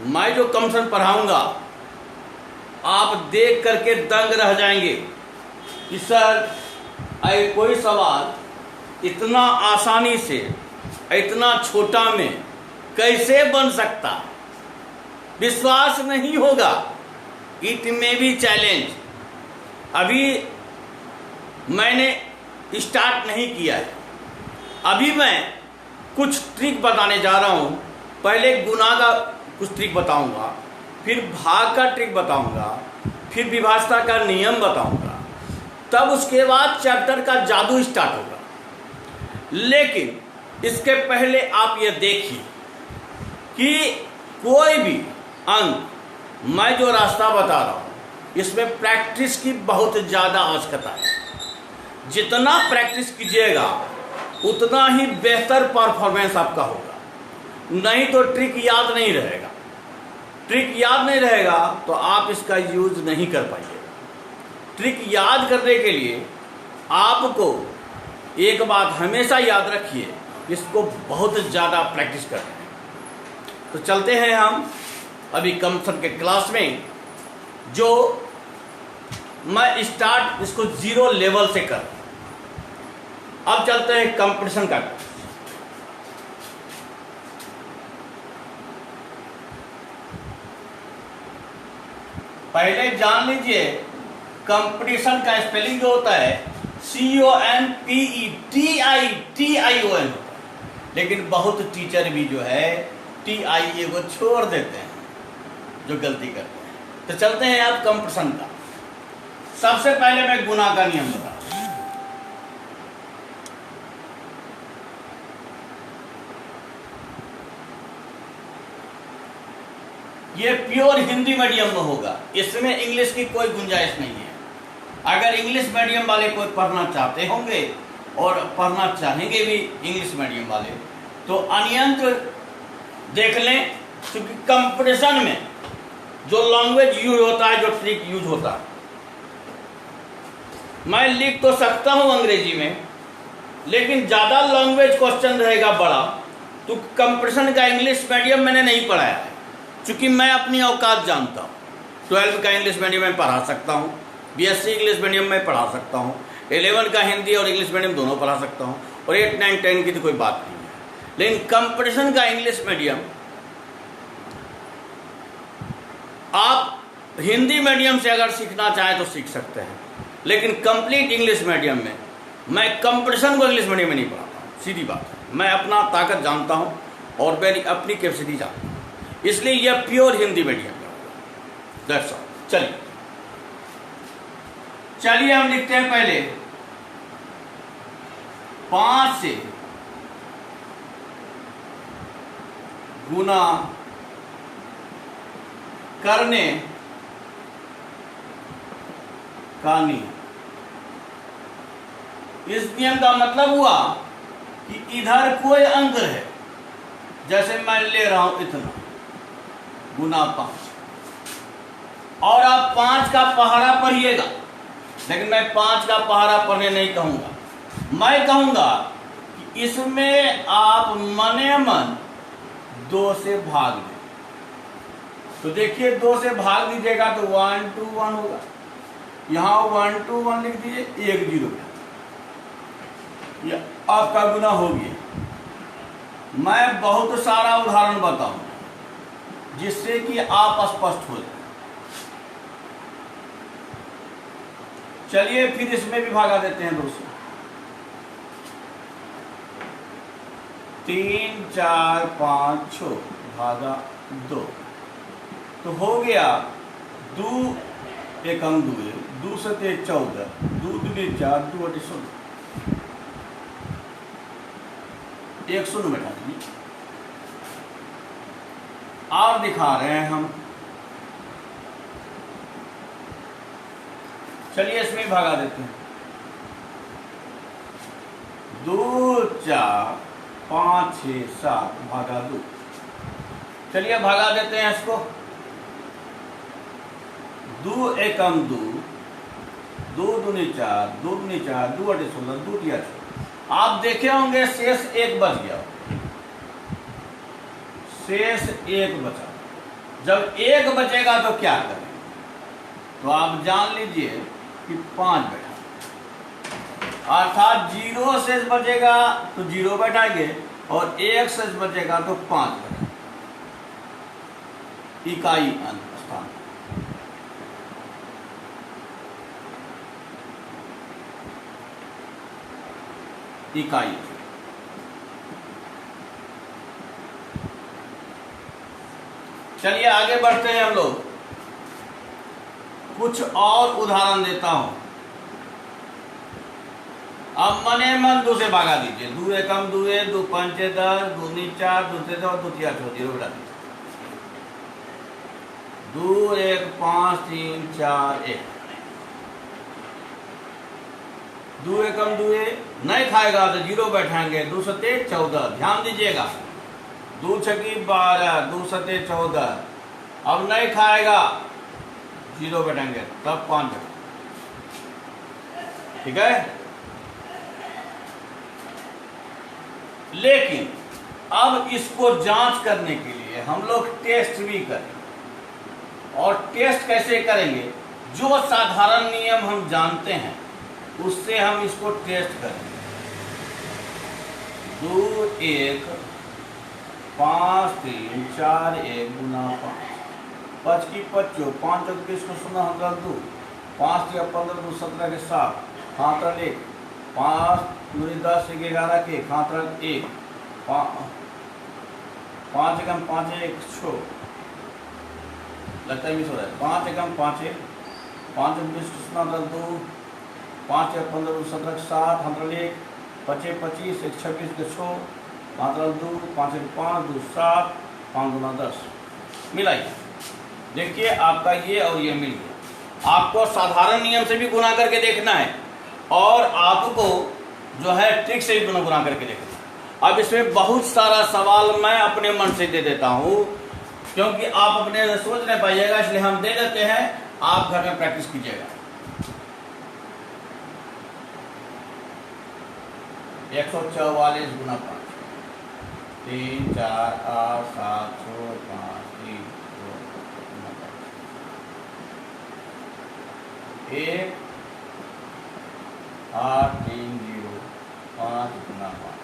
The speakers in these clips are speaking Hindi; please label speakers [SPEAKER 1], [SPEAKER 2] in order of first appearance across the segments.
[SPEAKER 1] मैं जो कंपटीशन पढ़ाऊंगा आप देख करके दंग रह जाएंगे कि सर कोई सवाल इतना आसानी से इतना छोटा में कैसे बन सकता, विश्वास नहीं होगा। It may be challenge. अभी मैंने स्टार्ट नहीं किया है, अभी मैं कुछ ट्रिक बताने जा रहा हूँ। पहले गुना का कुछ ट्रिक बताऊंगा, फिर भाग का ट्रिक बताऊंगा, फिर विभाज्यता का नियम बताऊंगा, तब उसके बाद चैप्टर का जादू स्टार्ट होगा। लेकिन इसके पहले आप ये देखिए कि कोई भी अंक मैं जो रास्ता बता रहा हूँ इसमें प्रैक्टिस की बहुत ज़्यादा आवश्यकता है। जितना प्रैक्टिस कीजिएगा उतना ही बेहतर परफॉर्मेंस आपका होगा, नहीं तो ट्रिक याद नहीं रहेगा। ट्रिक याद नहीं रहेगा तो आप इसका यूज नहीं कर पाइएगा। ट्रिक याद करने के लिए आपको एक बात हमेशा याद रखिए, इसको बहुत ज़्यादा प्रैक्टिस करना है। तो चलते हैं हम अभी कंपटीशन के क्लास में, जो मैं स्टार्ट इसको 0 लेवल से कर। अब चलते हैं कंपटीशन का। पहले जान लीजिए कंपटीशन का स्पेलिंग जो होता है COMPETITION, लेकिन बहुत टीचर भी जो है TIA को छोड़ देते हैं, जो गलती करते हैं। तो चलते हैं आप कंपटीशन का। सबसे पहले मैं गुना का नियम बता। ये प्योर हिंदी मीडियम में होगा, इसमें इंग्लिश की कोई गुंजाइश नहीं है। अगर इंग्लिश मीडियम वाले कोई पढ़ना चाहते होंगे और पढ़ना चाहेंगे भी इंग्लिश मीडियम वाले, तो अनियंत्र देख लें, क्योंकि कंपटीशन में जो लैंग्वेज यूज होता है, जो ट्रिक यूज होता है, मैं लिख तो सकता हूं अंग्रेजी में, लेकिन ज़्यादा लैंग्वेज क्वेश्चन रहेगा बड़ा, तो कंपटीशन का इंग्लिश मीडियम मैंने नहीं पढ़ाया है, क्योंकि मैं अपनी औकात जानता हूँ। 12 का इंग्लिश मीडियम में पढ़ा सकता हूँ, BSc इंग्लिश मीडियम में पढ़ा सकता हूँ, 11 का हिंदी और इंग्लिश मीडियम दोनों पढ़ा सकता हूँ, और 8, 9, 10 की तो कोई बात नहीं है। लेकिन कंपटीशन का इंग्लिश मीडियम आप हिंदी मीडियम से अगर सीखना चाहें तो सीख सकते हैं, लेकिन कंप्लीट इंग्लिश मीडियम में मैं कंपटीशन को इंग्लिश मीडियम में नहीं पढ़ाता हूँ। सीधी बात है, मैं अपना ताकत जानता हूँ और मेरी अपनी कैपेसिटी जानता हूँ, इसलिए यह प्योर हिंदी मीडियम में होगा। That's all. चलिए हम लिखते हैं पहले 5 से गुना करने का नियम। इस नियम का मतलब हुआ कि इधर कोई अंक है, जैसे मैं ले रहा हूं इतना, गुना 5, और आप 5 का पहाड़ा पढ़िएगा, लेकिन मैं 5 का पहाड़ा पढ़ने नहीं कहूंगा। मैं कहूंगा कि इसमें आप मने मन 2 से भाग दें। तो देखिए 2 से भाग दीजिएगा तो 1 2 1 होगा, यहां 1 2 1 लिख दीजिए, 1 0, ये आपका गुना हो गया। मैं बहुत सारा उदाहरण बताऊंगा जिससे कि आप स्पष्ट हो जाए। चलिए फिर इसमें भी भागा देते हैं 2 से। 3 4 5 6 भागा 2, तो हो गया 2 एकम 2, 2 सते 14, 2 दूनी 4, 2 अटे 16, 1 शून्य बैठा दीजिए। और दिखा रहे हैं हम, चलिए इसमें भागा देते हैं। 2 4 5 6 7 भागा 2। चलिए भागा देते हैं इसको। 2 एकम 2, 2 दूनी 4, 2 दूनी 4, 2 अटे 16, 2 टिया 6। आप देखे होंगे शेष 1 बच गया, शेष 1 बचा। जब 1 बचेगा तो क्या करें? तो आप जान लीजिए कि 5 बैठा, अर्थात 0 शेष बचेगा तो 0 बैठाएंगे और 1 शेष बचेगा तो 5 बैठा, इकाई अंत स्थान। इकाई। चलिए आगे बढ़ते हैं हम लोग। कुछ और उदाहरण देता हूं। अब मने मन 2 से भागा दीजिए। 2 एकम 2, 2 पंचे 10, 2 नी 4, 2 से 2, 2 तिया 6, 0 बैठा दीजिए। 2 1 5 3 4 1। 2 एकम 2 नहीं खाएगा तो 0 बैठाएंगे। 2 सते 14। ध्यान दीजिएगा, 2 छकी 12, 2 सते 14। अब नहीं खाएगा 0 बैठाएंगे, तब 5 बैठा। ठीक है। लेकिन अब इसको जांच करने के लिए हम लोग टेस्ट भी करें। और टेस्ट कैसे करेंगे? जो साधारण नियम हम जानते हैं उससे हम इसको टेस्ट करेंगे। 2 1 5 3 4 1 गुना 5, 5 की 25, 5 और 20 को 16 1 2, 5 या 15 2 17 के 7, हाथ 1, 5 दूरी 10 1 11 के हाथ 1, 5 एकम 5 1 6, लगता है मिस हो रहा है। 5 एकम 5 1, 5 20 16 2, 5 या 15 2 17 7, हाथ 1, 5 25 1 26 के 6, हाथ 2, 5 5 2 7, 5 गुना 10। मिलाइए, देखिए आपका ये और ये मिल गया। आपको साधारण नियम से भी गुना करके देखना है और आपको जो है ट्रिक से भी गुना करके देखना है। अब इसमें बहुत सारा सवाल मैं अपने मन से दे देता हूं, क्योंकि आप अपने सोच नहीं पाइएगा, इसलिए हम दे देते हैं, आप घर में प्रैक्टिस कीजिएगा। 144 गुना 5, 3 4 8 7 6 5 3 2 1 8 3 0 5 गुना 5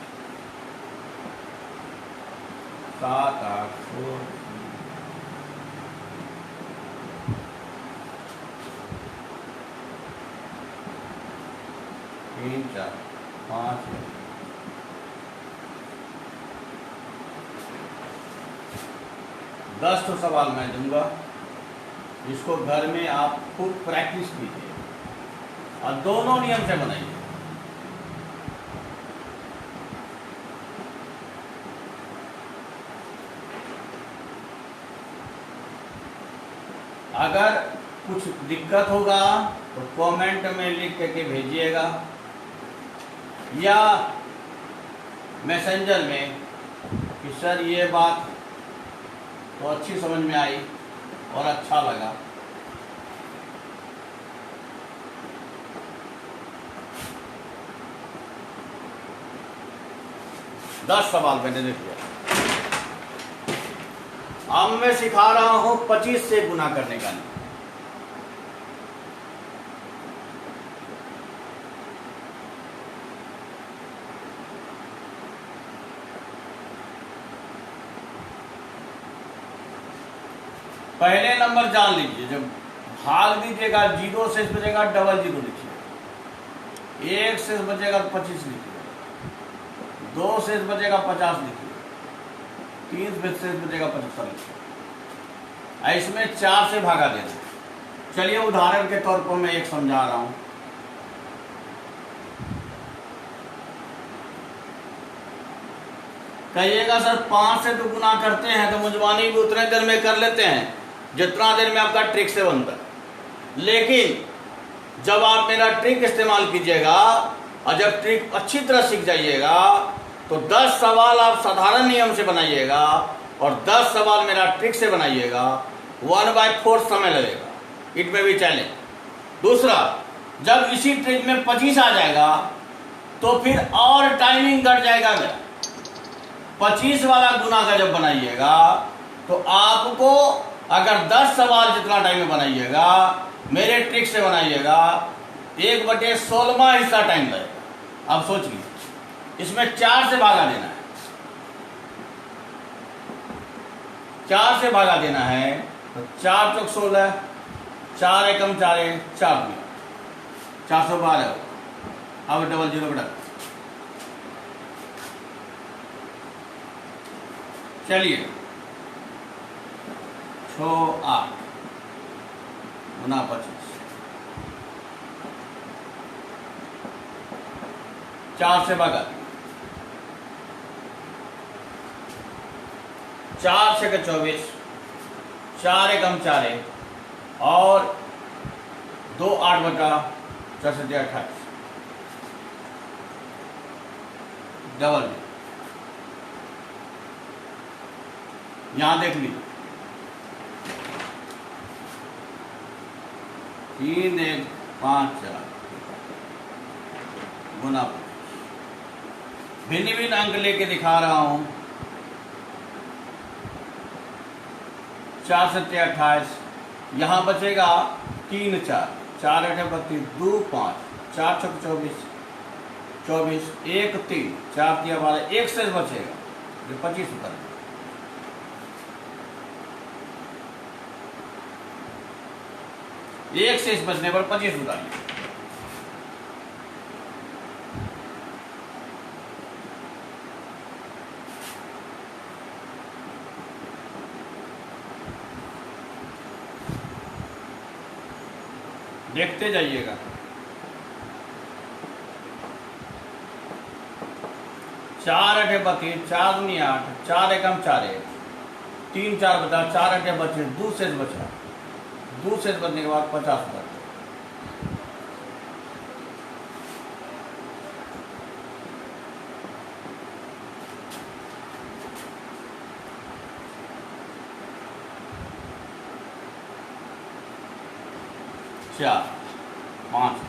[SPEAKER 1] 7 8 6 3 4 5 10 तो सवाल मैं दूंगा। इसको घर में आप खूब प्रैक्टिस कीजिए और दोनों नियम से बनाइए। अगर कुछ दिक्कत होगा तो कमेंट में लिख करके भेजिएगा या मैसेंजर में कि सर ये बात तो अच्छी समझ में आई और अच्छा लगा। दस सवाल मैंने लिख दिया। अब मैं सिखा रहा हूं 25 से गुना करने का। पहले नंबर जान लीजिए, जब भाग दीजिएगा 0 से बचेगा डबल 0 लिखिए, 1 से बचेगा 25 लिखिए, 2 से बचेगा 50 लिखिए, 3 से बचेगा 75 लिखिए। इसमें 4 से भागा देना। चलिए उदाहरण के तौर पर मैं एक समझा रहा हूं। कहिएगा सर 5 से तो गुना करते हैं तो मुंजवानी भी उतने देर में कर लेते हैं जितना देर में आपका ट्रिक से बनता है। लेकिन जब आप मेरा ट्रिक इस्तेमाल कीजिएगा और जब ट्रिक अच्छी तरह सीख जाइएगा तो 10 सवाल आप साधारण नियम से बनाइएगा और 10 सवाल मेरा ट्रिक से बनाइएगा। 1/4 समय लगेगा, इट में भी चैलेंज। दूसरा, जब इसी ट्रिक में 25 आ जाएगा तो फिर और टाइमिंग घट जाएगा। 25 वाला गुना का जब बनाइएगा तो आपको अगर 10 सवाल जितना टाइम में बनाइएगा, मेरे ट्रिक से बनाइएगा, 1/16वां हिस्सा टाइम लगेगा। अब सोचिए, इसमें 4 से भागा देना है, 4 से भागा देना है, तो 4 चौक 16, 4 एकम 4 4 2 412। अब डबल जीरो बटा, चलिए 6 8 गुना 25, 4 से भागा, 4 से 24, 4 एकम 4 और 2 8 बटा 4 से 28, डबल। यहां देख लीजिए, 3 1 5 4 गुना, भिन्न भिन्न अंक लेके दिखा रहा हूं। 4 7 28, यहां बचेगा 3 4, 4 8 32, 2 5, 4 6 24 24, 1 3, 4 3 12, 1 से बचेगा, ये 25 उतर, एक से इस बचने पर 25 उतारिए। देखते जाइएगा। चार 8 32, 4 दूनी 8, 4 एकम 4 3 4 बचा, 4 8 बचे, 2 शेष बचा, 2 शेष बचने के बाद 50 बचा। चार 5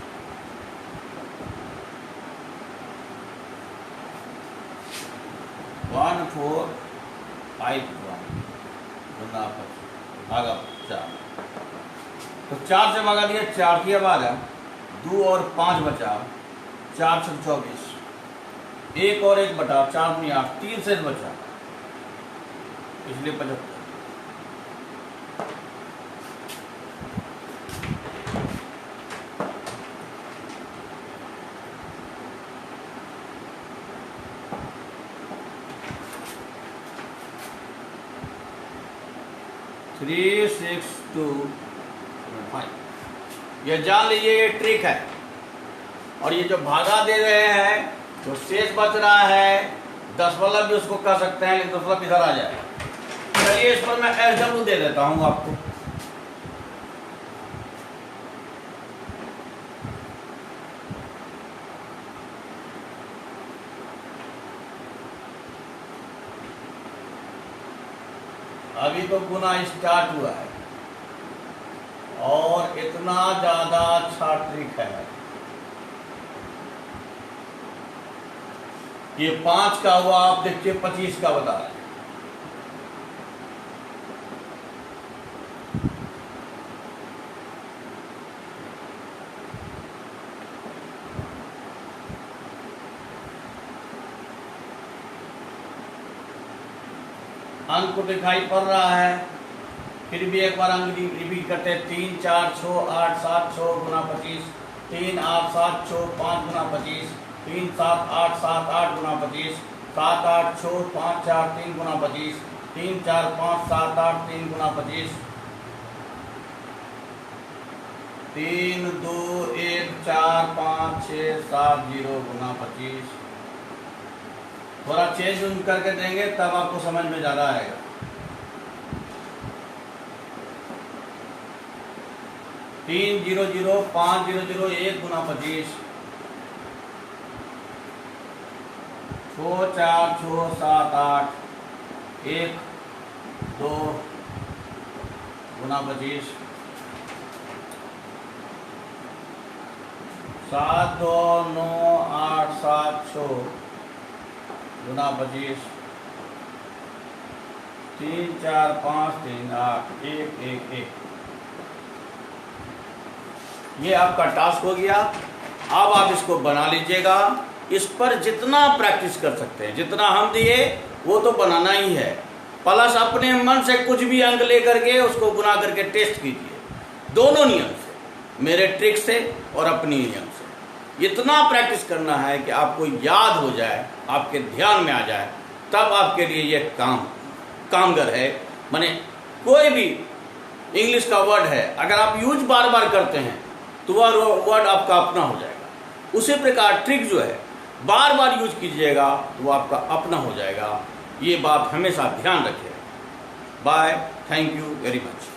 [SPEAKER 1] 1 4 5 1 गुना 25 भागा 4, तो 4 से भागा दिया, 4 की 12, 2 और 5 बचा, 4 6 24, 1 और 1 बटा, 4 दूनी 8, 3 से बचा, इसलिए 75। थ्री 6 2 5। ये जान लीजिए, ये ट्रिक है। और ये जो भागा दे रहे हैं, जो शेष बच रहा है, 10 वाला भी उसको कर सकते हैं, लेकिन 10 वाला इधर आ जाए। चलिए इस पर मैं SW दे देता हूं आपको। अभी तो गुना स्टार्ट हुआ है और इतना ज्यादा अच्छा ट्रिक है। ये 5 का हुआ, आप देखिए 25 का बता रहे हैं। अंक को दिखाई पड़ रहा है, फिर भी एक बार अंक रिपीट करते हैं। 3 4 6 8 7 6 गुना 25, 3 8 7 6 5 गुना 25, 3 7 8 7 8 गुना 25, 7 8 6 5 4 3 गुना 25, 3 4 5 7 8 3 गुना 25, 3 2 1 4 5 6 7 0 गुना 25। थोड़ा चेंज करके देंगे तब आपको समझ में ज्यादा आएगा। तीन 0 0 5 0 0 1 गुना 25, 6 4 6 7 8 1 2 गुना 25, 7 2 9 8 7 6 गुना 25, 3 4 5 3 8 1 1 1। ये आपका टास्क हो गया। अब आप इसको बना लीजिएगा। इस पर जितना प्रैक्टिस कर सकते हैं, जितना हम दिए वो तो बनाना ही है, प्लस अपने मन से कुछ भी अंक लेकर के उसको गुना करके टेस्ट कीजिए, दोनों नियम से, मेरे ट्रिक से और अपनी नियम से। इतना प्रैक्टिस करना है कि आपको याद हो जाए, आपके ध्यान में आ जाए, तब आपके लिए ये कामगर है। माने कोई भी इंग्लिश का वर्ड है, अगर आप यूज बार बार करते हैं तो वह वर्ड आपका अपना हो जाएगा। उसी प्रकार ट्रिक जो है बार बार यूज कीजिएगा तो वो आपका अपना हो जाएगा। ये बात हमेशा ध्यान रखिएगा। Bye, thank you very much.